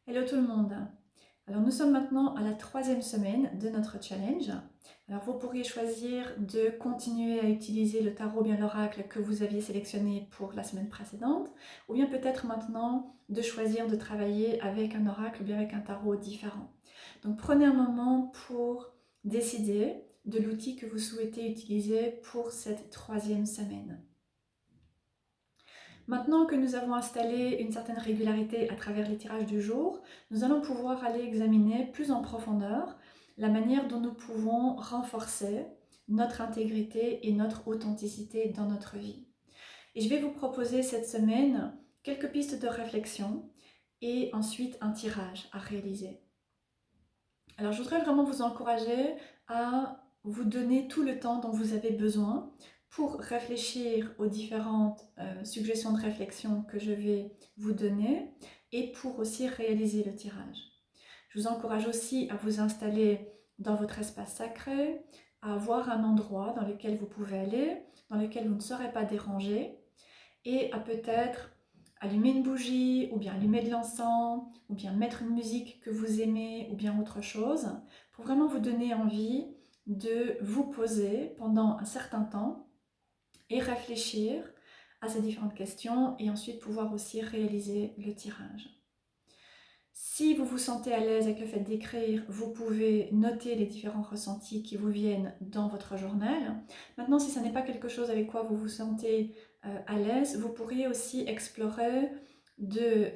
Hello tout le monde. Alors nous sommes maintenant à la 3e semaine de notre challenge. Alors vous pourriez choisir de continuer à utiliser le tarot bien l'oracle que vous aviez sélectionné pour la semaine précédente, ou bien peut-être maintenant de choisir de travailler avec un oracle ou bien avec un tarot différent. Donc prenez un moment pour décider de l'outil que vous souhaitez utiliser pour cette 3e semaine. Maintenant que nous avons installé une certaine régularité à travers les tirages du jour, nous allons pouvoir aller examiner plus en profondeur la manière dont nous pouvons renforcer notre intégrité et notre authenticité dans notre vie. Et je vais vous proposer cette semaine quelques pistes de réflexion et ensuite un tirage à réaliser. Alors je voudrais vraiment vous encourager à vous donner tout le temps dont vous avez besoin pour réfléchir aux différentes suggestions de réflexion que je vais vous donner et pour aussi réaliser le tirage. Je vous encourage aussi à vous installer dans votre espace sacré, à avoir un endroit dans lequel vous pouvez aller, dans lequel vous ne serez pas dérangé et à peut-être allumer une bougie, ou bien allumer de l'encens, ou bien mettre une musique que vous aimez, ou bien autre chose, pour vraiment vous donner envie de vous poser pendant un certain temps et réfléchir à ces différentes questions et ensuite pouvoir aussi réaliser le tirage. Si vous vous sentez à l'aise avec le fait d'écrire, vous pouvez noter les différents ressentis qui vous viennent dans votre journal. Maintenant, si ce n'est pas quelque chose avec quoi vous vous sentez à l'aise, vous pourriez aussi explorer de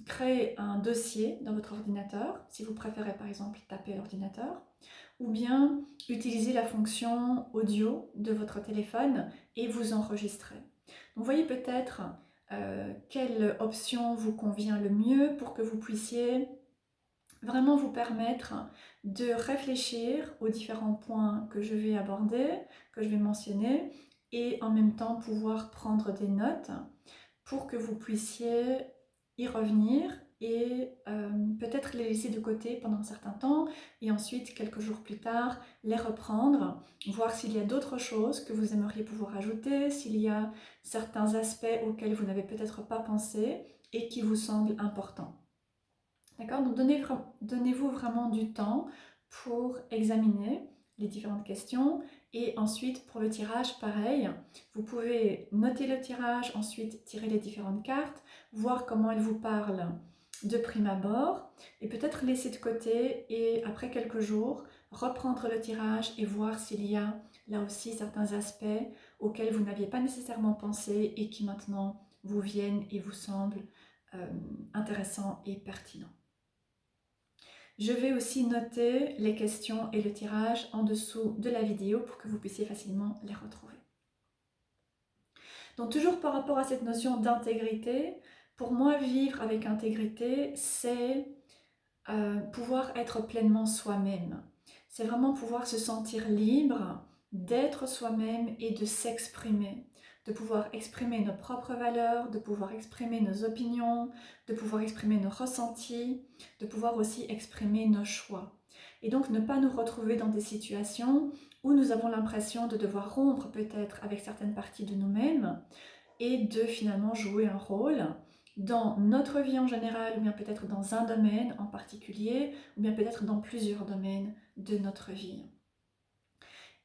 créer un dossier dans votre ordinateur, si vous préférez par exemple taper à l'ordinateur, ou bien utiliser la fonction audio de votre téléphone et vous enregistrer. Donc, voyez peut-être quelle option vous convient le mieux pour que vous puissiez vraiment vous permettre de réfléchir aux différents points que je vais aborder, que je vais mentionner, et en même temps pouvoir prendre des notes pour que vous puissiez y revenir et peut-être les laisser de côté pendant un certain temps et ensuite quelques jours plus tard les reprendre, voir s'il y a d'autres choses que vous aimeriez pouvoir ajouter, s'il y a certains aspects auxquels vous n'avez peut-être pas pensé et qui vous semblent importants. D'accord? Donc donnez-vous vraiment du temps pour examiner les différentes questions et ensuite pour le tirage, pareil, vous pouvez noter le tirage, ensuite tirer les différentes cartes, voir comment elles vous parlent de prime abord et peut-être laisser de côté et après quelques jours reprendre le tirage et voir s'il y a là aussi certains aspects auxquels vous n'aviez pas nécessairement pensé et qui maintenant vous viennent et vous semblent intéressants et pertinents. Je vais aussi noter les questions et le tirage en dessous de la vidéo pour que vous puissiez facilement les retrouver. Donc toujours par rapport à cette notion d'intégrité, pour moi vivre avec intégrité, c'est pouvoir être pleinement soi-même. C'est vraiment pouvoir se sentir libre d'être soi-même et de s'exprimer, de pouvoir exprimer nos propres valeurs, de pouvoir exprimer nos opinions, de pouvoir exprimer nos ressentis, de pouvoir aussi exprimer nos choix. Et donc ne pas nous retrouver dans des situations où nous avons l'impression de devoir rompre peut-être avec certaines parties de nous-mêmes et de finalement jouer un rôle dans notre vie en général, ou bien peut-être dans un domaine en particulier, ou bien peut-être dans plusieurs domaines de notre vie.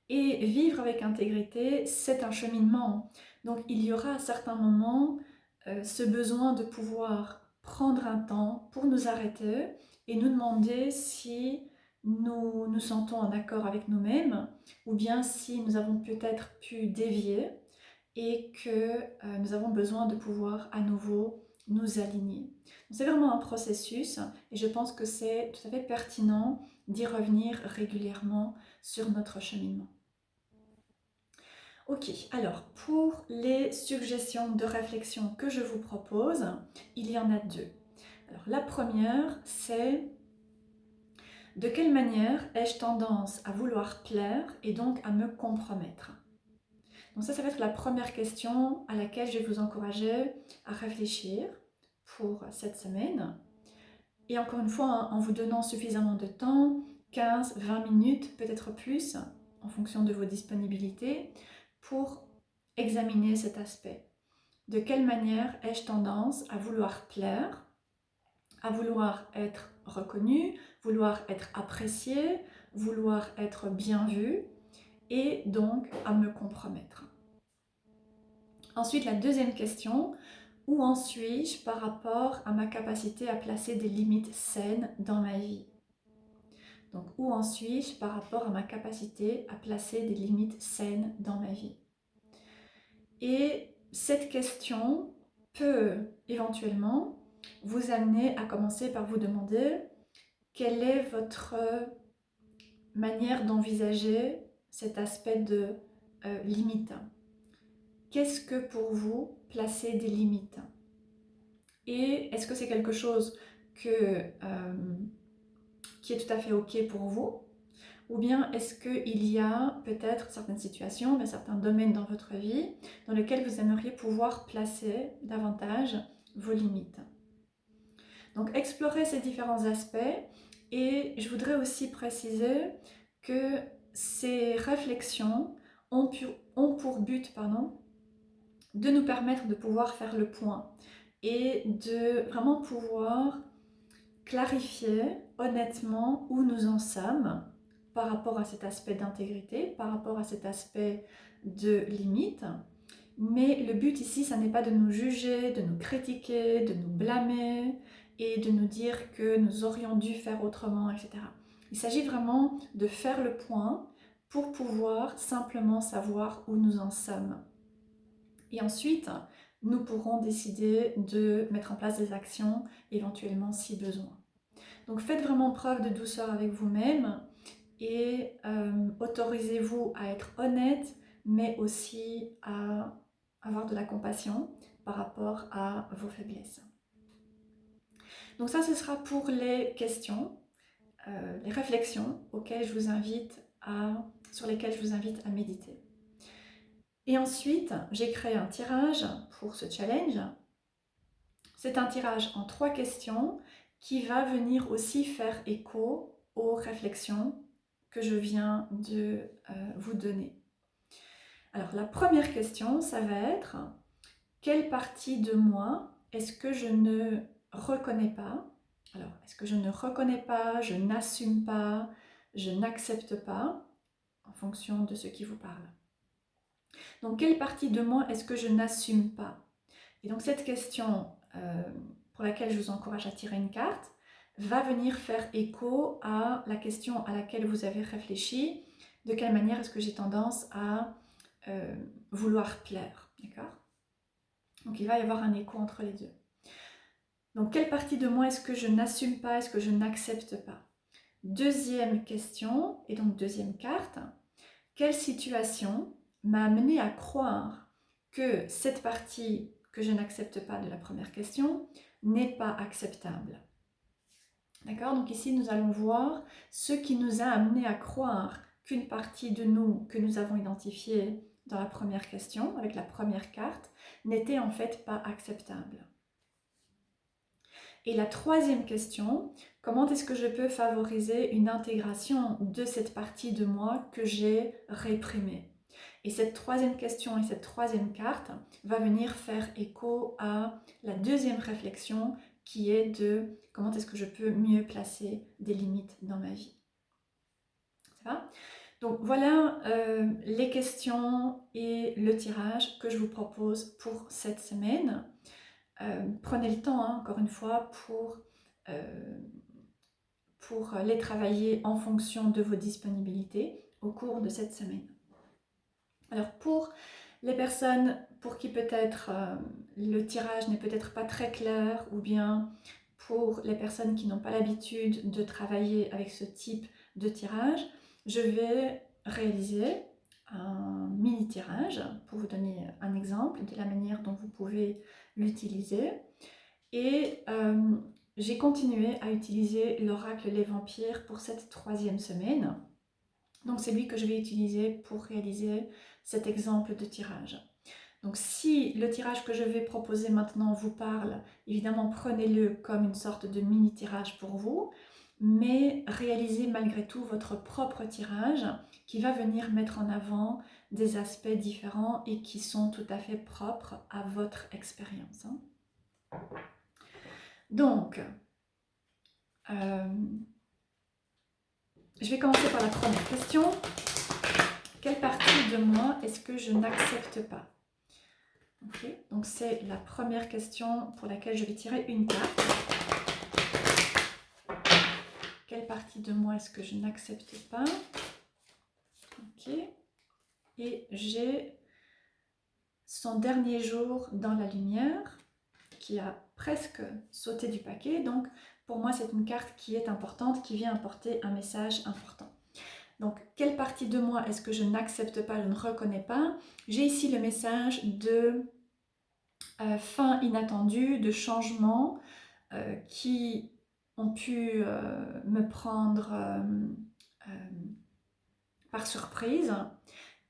Et vivre avec intégrité, c'est un cheminement. Donc il y aura à certains moments ce besoin de pouvoir prendre un temps pour nous arrêter et nous demander si nous nous sentons en accord avec nous-mêmes, ou bien si nous avons peut-être pu dévier et que nous avons besoin de pouvoir à nouveau nous aligner. C'est vraiment un processus et je pense que c'est tout à fait pertinent d'y revenir régulièrement sur notre cheminement. Ok, alors pour les suggestions de réflexion que je vous propose, il y en a deux. Alors la première, c'est de quelle manière ai-je tendance à vouloir plaire et donc à me compromettre? Donc ça va être la première question à laquelle je vais vous encourager à réfléchir pour cette semaine. Et encore une fois, en vous donnant suffisamment de temps, 15, 20 minutes, peut-être plus, en fonction de vos disponibilités, pour examiner cet aspect. De quelle manière ai-je tendance à vouloir plaire, à vouloir être reconnu, vouloir être apprécié, vouloir être bien vu et donc à me compromettre. Ensuite, la deuxième question, où en suis-je par rapport à ma capacité à placer des limites saines dans ma vie? Donc, où en suis-je par rapport à ma capacité à placer des limites saines dans ma vie? Et cette question peut éventuellement vous amener à commencer par vous demander quelle est votre manière d'envisager cet aspect de limite. Qu'est-ce que pour vous placer des limites? Et est-ce que c'est quelque chose qui est tout à fait OK pour vous? Ou bien est-ce qu'il y a peut-être certaines situations, mais certains domaines dans votre vie dans lesquels vous aimeriez pouvoir placer davantage vos limites? Donc explorez ces différents aspects et je voudrais aussi préciser que ces réflexions ont pour but de nous permettre de pouvoir faire le point et de vraiment pouvoir clarifier honnêtement où nous en sommes par rapport à cet aspect d'intégrité, par rapport à cet aspect de limite. Mais le but ici, ça n'est pas de nous juger, de nous critiquer, de nous blâmer et de nous dire que nous aurions dû faire autrement, etc. Il s'agit vraiment de faire le point pour pouvoir simplement savoir où nous en sommes. Et ensuite, nous pourrons décider de mettre en place des actions, éventuellement si besoin. Donc faites vraiment preuve de douceur avec vous-même et autorisez-vous à être honnête, mais aussi à avoir de la compassion par rapport à vos faiblesses. Donc ça, ce sera pour les questions, les réflexions sur lesquelles je vous invite à méditer. Et ensuite, j'ai créé un tirage pour ce challenge. C'est un tirage en 3 questions qui va venir aussi faire écho aux réflexions que je viens de vous donner. Alors la première question, ça va être quelle partie de moi est-ce que je ne reconnais pas? Alors, est-ce que je ne reconnais pas, je n'assume pas, je n'accepte pas, en fonction de ce qui vous parle. Donc, quelle partie de moi est-ce que je n'assume pas? Et donc, cette question pour laquelle je vous encourage à tirer une carte va venir faire écho à la question à laquelle vous avez réfléchi. De quelle manière est-ce que j'ai tendance à vouloir plaire, d'accord? Donc il va y avoir un écho entre les deux. Donc quelle partie de moi est-ce que je n'assume pas, est-ce que je n'accepte pas? Deuxième question, et donc deuxième carte, quelle situation m'a amené à croire que cette partie que je n'accepte pas de la première question n'est pas acceptable? D'accord? Donc ici nous allons voir ce qui nous a amené à croire qu'une partie de nous que nous avons identifiée dans la première question, avec la première carte, n'était en fait pas acceptable. Et la troisième question, comment est-ce que je peux favoriser une intégration de cette partie de moi que j'ai réprimée? Et cette troisième question et cette troisième carte va venir faire écho à la deuxième réflexion qui est de comment est-ce que je peux mieux placer des limites dans ma vie. Ça va? Donc voilà les questions et le tirage que je vous propose pour cette semaine. Prenez le temps, encore une fois, pour les travailler en fonction de vos disponibilités au cours de cette semaine. Alors pour les personnes pour qui peut-être le tirage n'est peut-être pas très clair, ou bien pour les personnes qui n'ont pas l'habitude de travailler avec ce type de tirage, je vais réaliser un mini tirage pour vous donner un exemple de la manière dont vous pouvez l'utiliser. Et j'ai continué à utiliser l'oracle Les Vampires pour cette troisième semaine. Donc c'est lui que je vais utiliser pour réaliser cet exemple de tirage. Donc si le tirage que je vais proposer maintenant vous parle, évidemment prenez-le comme une sorte de mini tirage pour vous, mais réalisez malgré tout votre propre tirage qui va venir mettre en avant des aspects différents et qui sont tout à fait propres à votre expérience. Donc, Je vais commencer par la première question. Quelle partie de moi est-ce que je n'accepte pas? Okay. Donc c'est la première question pour laquelle je vais tirer une carte. Quelle partie de moi est-ce que je n'accepte pas? Ok. Et j'ai son dernier jour dans la lumière qui a presque sauté du paquet. Donc pour moi c'est une carte qui est importante, qui vient apporter un message important. Donc quelle partie de moi est-ce que je n'accepte pas, je ne reconnais pas? J'ai ici le message de fin inattendue, de changement qui ont pu me prendre par surprise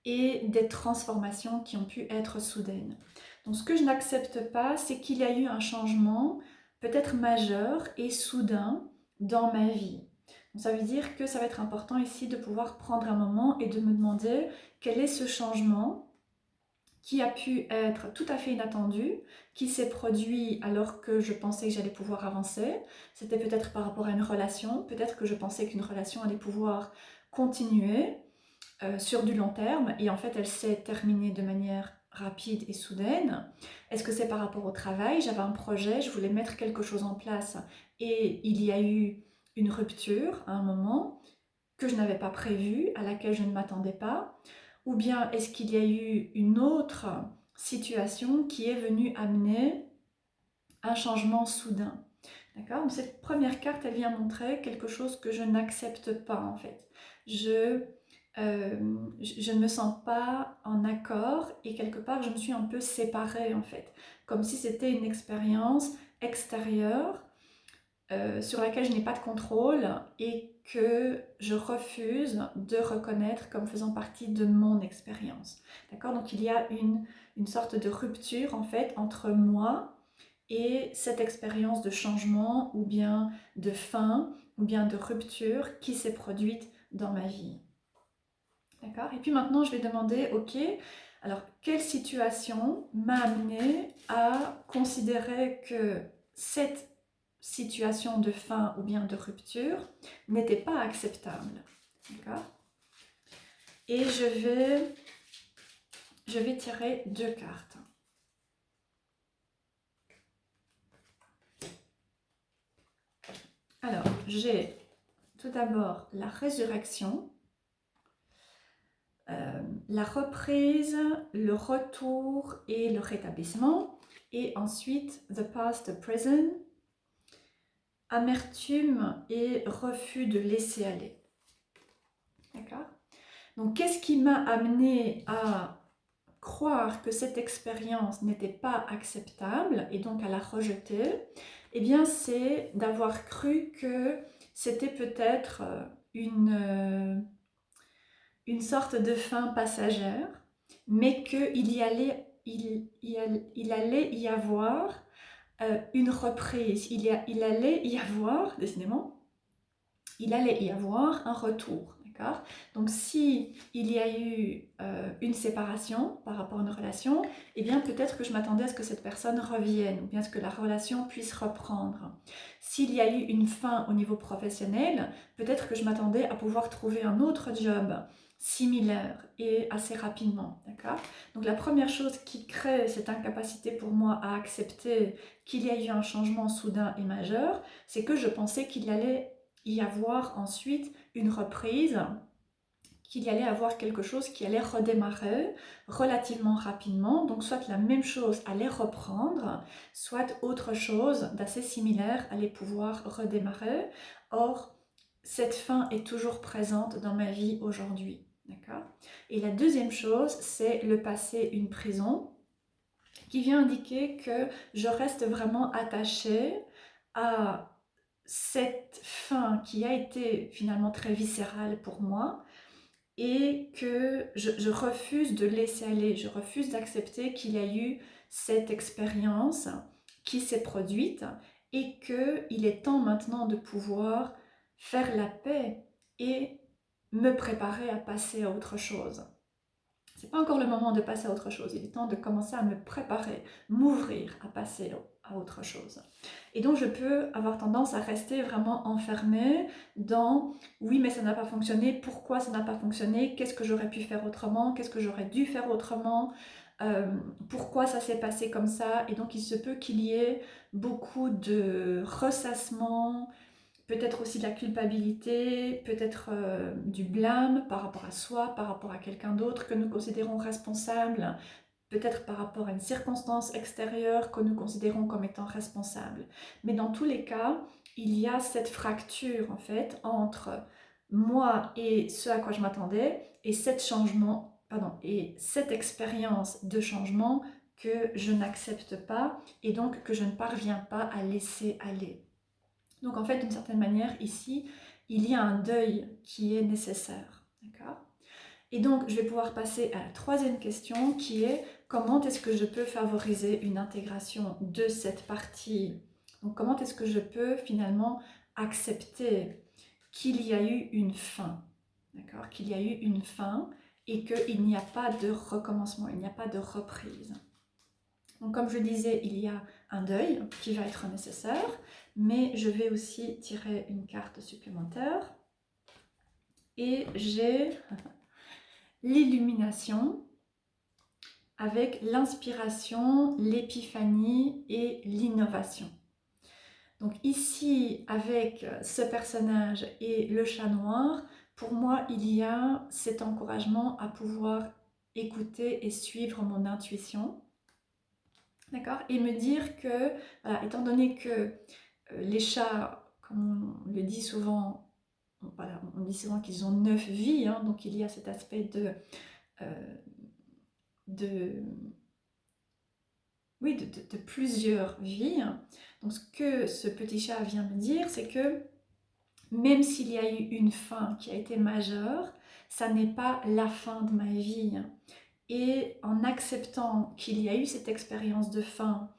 et des transformations qui ont pu être soudaines. Donc ce que je n'accepte pas, c'est qu'il y a eu un changement peut-être majeur et soudain dans ma vie. Donc ça veut dire que ça va être important ici de pouvoir prendre un moment et de me demander quel est ce changement qui a pu être tout à fait inattendu, qui s'est produit alors que je pensais que j'allais pouvoir avancer. C'était peut-être par rapport à une relation, peut-être que je pensais qu'une relation allait pouvoir continuer sur du long terme et en fait elle s'est terminée de manière rapide et soudaine. Est-ce que c'est par rapport au travail? J'avais un projet, je voulais mettre quelque chose en place et il y a eu une rupture à un moment que je n'avais pas prévue, à laquelle je ne m'attendais pas. Ou bien est-ce qu'il y a eu une autre situation qui est venue amener un changement soudain? D'accord? Donc cette première carte, elle vient montrer quelque chose que je n'accepte pas en fait. Je ne me sens pas en accord et quelque part je me suis un peu séparée en fait. Comme si c'était une expérience extérieure sur laquelle je n'ai pas de contrôle et que je refuse de reconnaître comme faisant partie de mon expérience. D'accord? Donc il y a une sorte de rupture en fait entre moi et cette expérience de changement ou bien de fin ou bien de rupture qui s'est produite dans ma vie. D'accord? Et puis maintenant je vais demander, ok, alors quelle situation m'a amené à considérer que cette situation de fin ou bien de rupture n'était pas acceptable. D'accord? Et je vais tirer deux cartes. Alors, j'ai tout d'abord la résurrection, la reprise, le retour et le rétablissement, et ensuite the past, the present, amertume et refus de laisser aller. D'accord? Donc, qu'est-ce qui m'a amené à croire que cette expérience n'était pas acceptable et donc à la rejeter? Eh bien, c'est d'avoir cru que c'était peut-être une sorte de fin passagère, mais qu'il allait y avoir une reprise, il allait y avoir, décidément, il allait y avoir un retour. Donc si il y a eu une séparation par rapport à une relation, eh bien peut-être que je m'attendais à ce que cette personne revienne, ou bien à ce que la relation puisse reprendre. S'il y a eu une fin au niveau professionnel, peut-être que je m'attendais à pouvoir trouver un autre job similaire et assez rapidement. Donc la première chose qui crée cette incapacité pour moi à accepter qu'il y a eu un changement soudain et majeur, c'est que je pensais qu'il allait y avoir ensuite une reprise, qu'il y allait avoir quelque chose qui allait redémarrer relativement rapidement, donc soit la même chose allait reprendre, soit autre chose d'assez similaire allait pouvoir redémarrer. Or, cette fin est toujours présente dans ma vie aujourd'hui. D'accord? Et la deuxième chose, c'est le passé, une prison, qui vient indiquer que je reste vraiment attachée à cette fin qui a été finalement très viscérale pour moi et que je refuse de laisser aller, je refuse d'accepter qu'il y a eu cette expérience qui s'est produite et qu'il est temps maintenant de pouvoir faire la paix et me préparer à passer à autre chose. C'est pas encore le moment de passer à autre chose, il est temps de commencer à me préparer, m'ouvrir à passer à autre chose. Et donc je peux avoir tendance à rester vraiment enfermée dans « oui mais ça n'a pas fonctionné, pourquoi ça n'a pas fonctionné, qu'est-ce que j'aurais pu faire autrement, qu'est-ce que j'aurais dû faire autrement, pourquoi ça s'est passé comme ça ?» Et donc il se peut qu'il y ait beaucoup de ressassement, peut-être aussi de la culpabilité, peut-être du blâme par rapport à soi, par rapport à quelqu'un d'autre que nous considérons responsable, peut-être par rapport à une circonstance extérieure que nous considérons comme étant responsable. Mais dans tous les cas, il y a cette fracture en fait entre moi et ce à quoi je m'attendais et cette expérience de changement que je n'accepte pas et donc que je ne parviens pas à laisser aller. Donc en fait, d'une certaine manière, ici, il y a un deuil qui est nécessaire. D'accord ? Et donc, je vais pouvoir passer à la troisième question qui est comment est-ce que je peux favoriser une intégration de cette partie? Donc, comment est-ce que je peux finalement accepter qu'il y a eu une fin? D'accord? Qu'il y a eu une fin et qu'il n'y a pas de recommencement, il n'y a pas de reprise. Donc, comme je disais, il y a un deuil qui va être nécessaire, mais je vais aussi tirer une carte supplémentaire. Et j'ai l'illumination avec l'inspiration, l'épiphanie et l'innovation. Donc ici, avec ce personnage et le chat noir, pour moi, il y a cet encouragement à pouvoir écouter et suivre mon intuition. D'accord? Et me dire que, voilà, étant donné que les chats, comme on le dit souvent, voilà, on dit souvent qu'ils ont 9 vies, hein, donc il y a cet aspect de plusieurs vies. Donc ce que ce petit chat vient me dire, c'est que même s'il y a eu une fin qui a été majeure, ça n'est pas la fin de ma vie. Et en acceptant qu'il y a eu cette expérience de fin,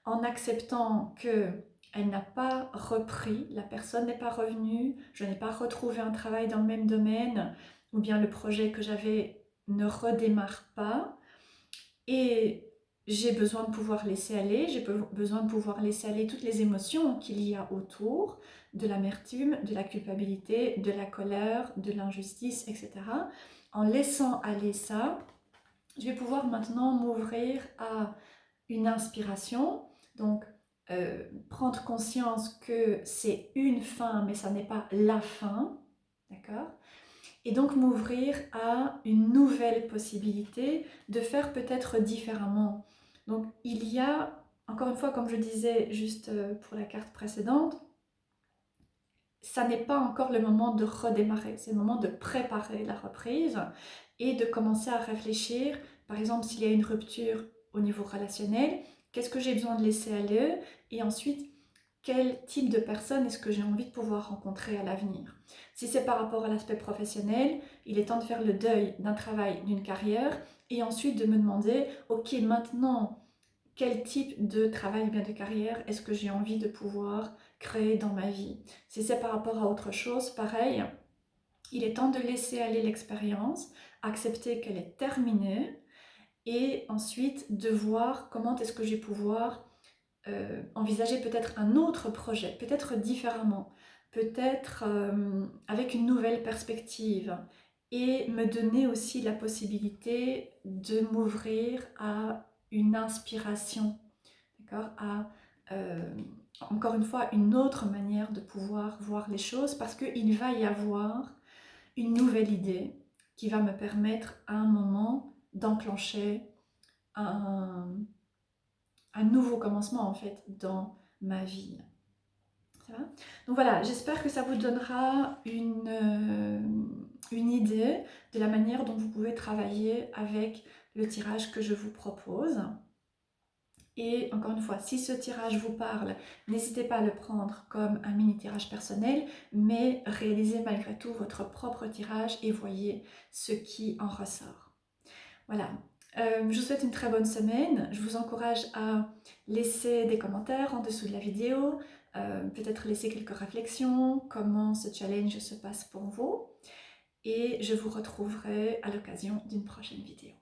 en acceptant qu'elle n'a pas repris, la personne n'est pas revenue, je n'ai pas retrouvé un travail dans le même domaine, ou bien le projet que j'avais ne redémarre pas, et j'ai besoin de pouvoir laisser aller, j'ai besoin de pouvoir laisser aller toutes les émotions qu'il y a autour, de l'amertume, de la culpabilité, de la colère, de l'injustice, etc. En laissant aller ça, je vais pouvoir maintenant m'ouvrir à une inspiration, donc prendre conscience que c'est une fin, mais ça n'est pas la fin, d'accord ? Et donc m'ouvrir à une nouvelle possibilité de faire peut-être différemment. Donc il y a, encore une fois, comme je disais juste pour la carte précédente, ça n'est pas encore le moment de redémarrer, c'est le moment de préparer la reprise et de commencer à réfléchir, par exemple s'il y a une rupture au niveau relationnel, qu'est-ce que j'ai besoin de laisser aller et ensuite quel type de personne est-ce que j'ai envie de pouvoir rencontrer à l'avenir. Si c'est par rapport à l'aspect professionnel, il est temps de faire le deuil d'un travail, d'une carrière et ensuite de me demander, ok maintenant, quel type de travail ou bien de carrière est-ce que j'ai envie de pouvoir créer dans ma vie. Si c'est par rapport à autre chose, pareil, il est temps de laisser aller l'expérience, accepter qu'elle est terminée et ensuite de voir comment est-ce que je vais pouvoir envisager peut-être un autre projet, peut-être différemment, peut-être avec une nouvelle perspective et me donner aussi la possibilité de m'ouvrir à une inspiration, d'accord, à encore une fois une autre manière de pouvoir voir les choses parce qu'il va y avoir une nouvelle idée qui va me permettre à un moment d'enclencher un nouveau commencement en fait dans ma vie. Ça va ? Donc voilà, j'espère que ça vous donnera une idée de la manière dont vous pouvez travailler avec le tirage que je vous propose. Et encore une fois, si ce tirage vous parle, n'hésitez pas à le prendre comme un mini tirage personnel, mais réalisez malgré tout votre propre tirage et voyez ce qui en ressort. Voilà, je vous souhaite une très bonne semaine. Je vous encourage à laisser des commentaires en dessous de la vidéo, peut-être laisser quelques réflexions, comment ce challenge se passe pour vous. Et je vous retrouverai à l'occasion d'une prochaine vidéo.